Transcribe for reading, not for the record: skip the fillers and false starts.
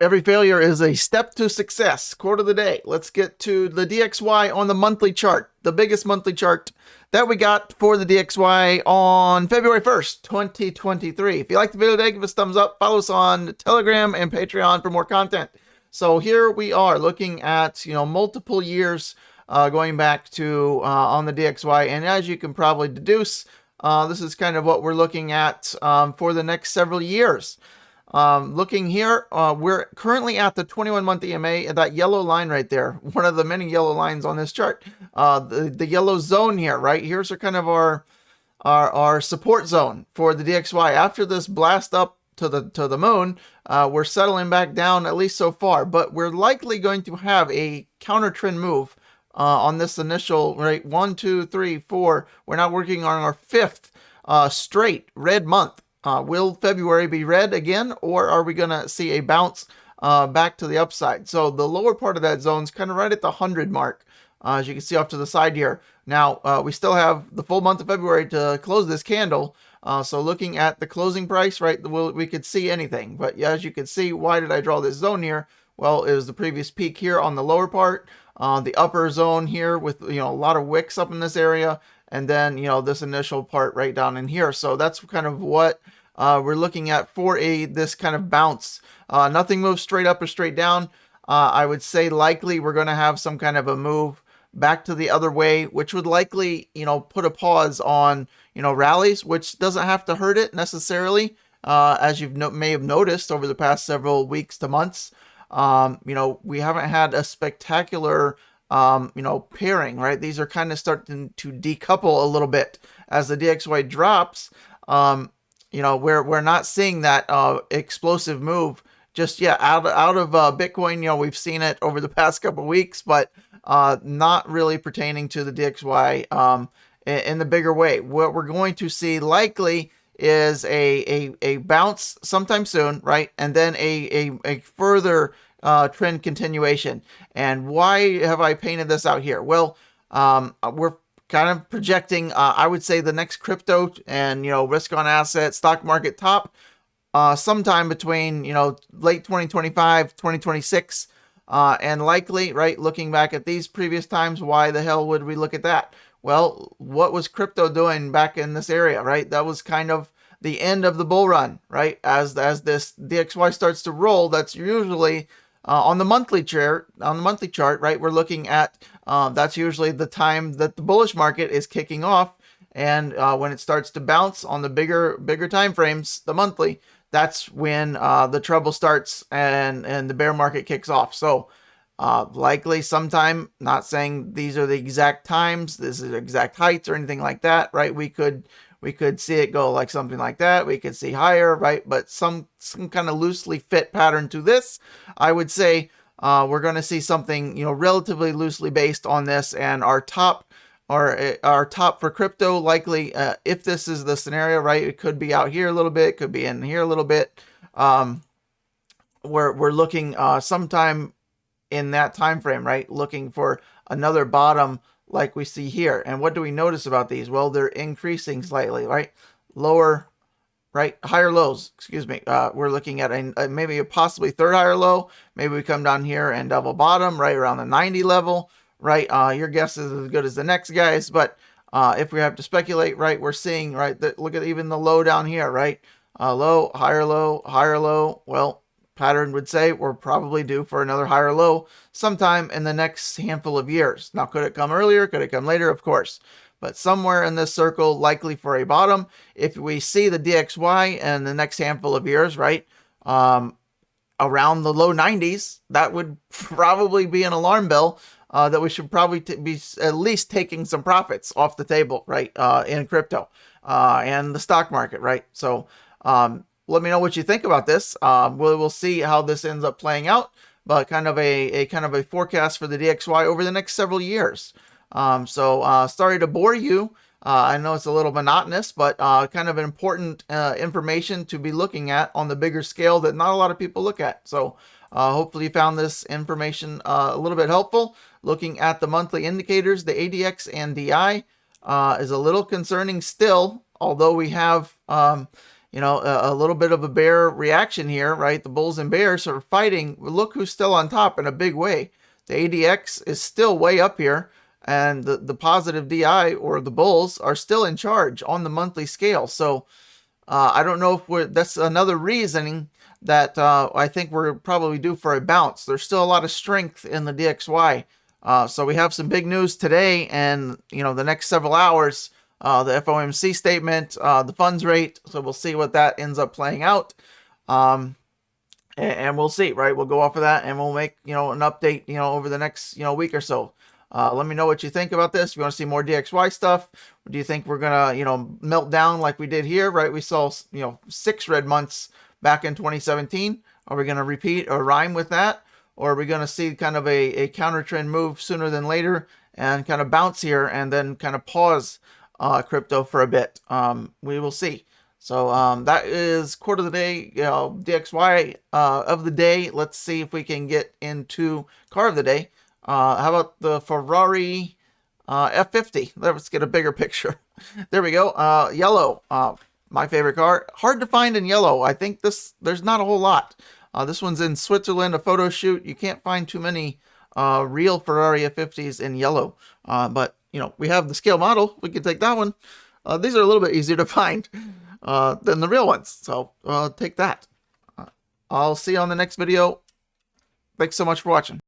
Every failure is a step to success. Quote of the day. Let's get to the DXY on the monthly chart, the biggest monthly chart that we got for the DXY on February 1st, 2023. If you like the video today, give us a thumbs up. Follow us on Telegram and Patreon for more content. So here we are looking at, multiple years going back to on the DXY. And as you can probably deduce, this is kind of what we're looking at for the next several years. Looking here, we're currently at the 21-month EMA, that yellow line right there, one of the many yellow lines on this chart. The yellow zone here, right? Here's kind of our support zone for the DXY. After this blast up to the moon, we're settling back down, at least so far, but we're likely going to have a counter trend move on this initial, right? 1, 2, 3, 4. We're now working on our fifth straight red month. Will February be red again, or are we going to see a bounce back to the upside? So the lower part of that zone is kind of right at the 100 mark, as you can see off to the side here. Now, we still have the full month of February to close this candle. So looking at the closing price, right, we could see anything. But as you can see, why did I draw this zone here? Well, it was the previous peak here on the lower part, the upper zone here with, a lot of wicks up in this area. And then, this initial part right down in here. So that's kind of what we're looking at for this kind of bounce. Nothing moves straight up or straight down. I would say likely we're going to have some kind of a move back to the other way, which would likely, put a pause on, rallies, which doesn't have to hurt it necessarily. As you may have noticed over the past several weeks to months, we haven't had a spectacular pairing, right? These are kind of starting to decouple a little bit as the DXY drops. We're not seeing that explosive move just yet out of Bitcoin. We've seen it over the past couple of weeks, but not really pertaining to the DXY in the bigger way. What we're going to see likely is a bounce sometime soon, right? And then a further trend continuation. And why have I painted this out here? Well, we're kind of projecting, I would say, the next crypto and, risk on asset stock market top sometime between, late 2025, 2026, and likely, right, looking back at these previous times, why the hell would we look at that? Well, what was crypto doing back in this area, right? That was kind of the end of the bull run, right? As this DXY starts to roll, that's usually on the monthly chart, right? We're looking at that's usually the time that the bullish market is kicking off, and when it starts to bounce on the bigger time frames, the monthly, that's when the trouble starts and the bear market kicks off. So likely sometime, not saying these are the exact times, this is exact heights or anything like that, right? We could see it go like something like that. We could see higher, right? But some kind of loosely fit pattern to this. I would say we're going to see something, relatively loosely based on this, and our top for crypto likely, if this is the scenario, right? It could be out here a little bit, could be in here a little bit. We're looking sometime in that time frame, right? Looking for another bottom like we see here. And what do we notice about these? Well, they're increasing slightly, right? Higher lows, excuse me. We're looking at maybe a possibly third higher low. Maybe we come down here and double bottom right around the 90 level, right? Your guess is as good as the next guy's, but if we have to speculate, right, we're seeing, right, look at even the low down here, right? Low, higher low, higher low. Well, pattern would say we're probably due for another higher low sometime in the next handful of years. Now, could it come earlier? Could it come later? Of course. But somewhere in this circle, likely for a bottom. If we see the DXY in the next handful of years, right, around the low 90s, that would probably be an alarm bell that we should probably be at least taking some profits off the table, right, in crypto and the stock market, right? So, let me know what you think about this. We'll see how this ends up playing out, but kind of a forecast for the DXY over the next several years. Sorry to bore you. I know it's a little monotonous, but kind of important information to be looking at on the bigger scale that not a lot of people look at. So hopefully you found this information a little bit helpful. Looking at the monthly indicators, the ADX and DI is a little concerning still, although we have you know, a little bit of a bear reaction here, right? The bulls and bears are fighting. Look who's still on top in a big way. The ADX is still way up here, and the positive DI, or the bulls, are still in charge on the monthly scale. So I don't know if that's another reasoning that I think we're probably due for a bounce. There's still a lot of strength in the DXY. So we have some big news today, and you know, the next several hours, the FOMC statement, the funds rate. So we'll see what that ends up playing out. And we'll see, right? We'll go off of that, and we'll make, you know, an update, you know, over the next, you know, week or so. Let me know what you think about this. If you want to see more DXY stuff, do you think we're gonna, you know, melt down like we did here, right? We saw, you know, 6 red months back in 2017. Are we gonna repeat or rhyme with that, or are we gonna see kind of a counter trend move sooner than later and kind of bounce here and then kind of pause crypto for a bit? We will see. So that is quote of the day, you know, DXY of the day. Let's see if we can get into car of the day. How about the Ferrari F50? Let's get a bigger picture. There we go. Yellow, my favorite car. Hard to find in yellow. I think there's not a whole lot. This one's in Switzerland, a photo shoot. You can't find too many real Ferrari F50s in yellow. But, you know, we have the scale model. We can take that one. These are a little bit easier to find than the real ones. So take that. I'll see you on the next video. Thanks so much for watching.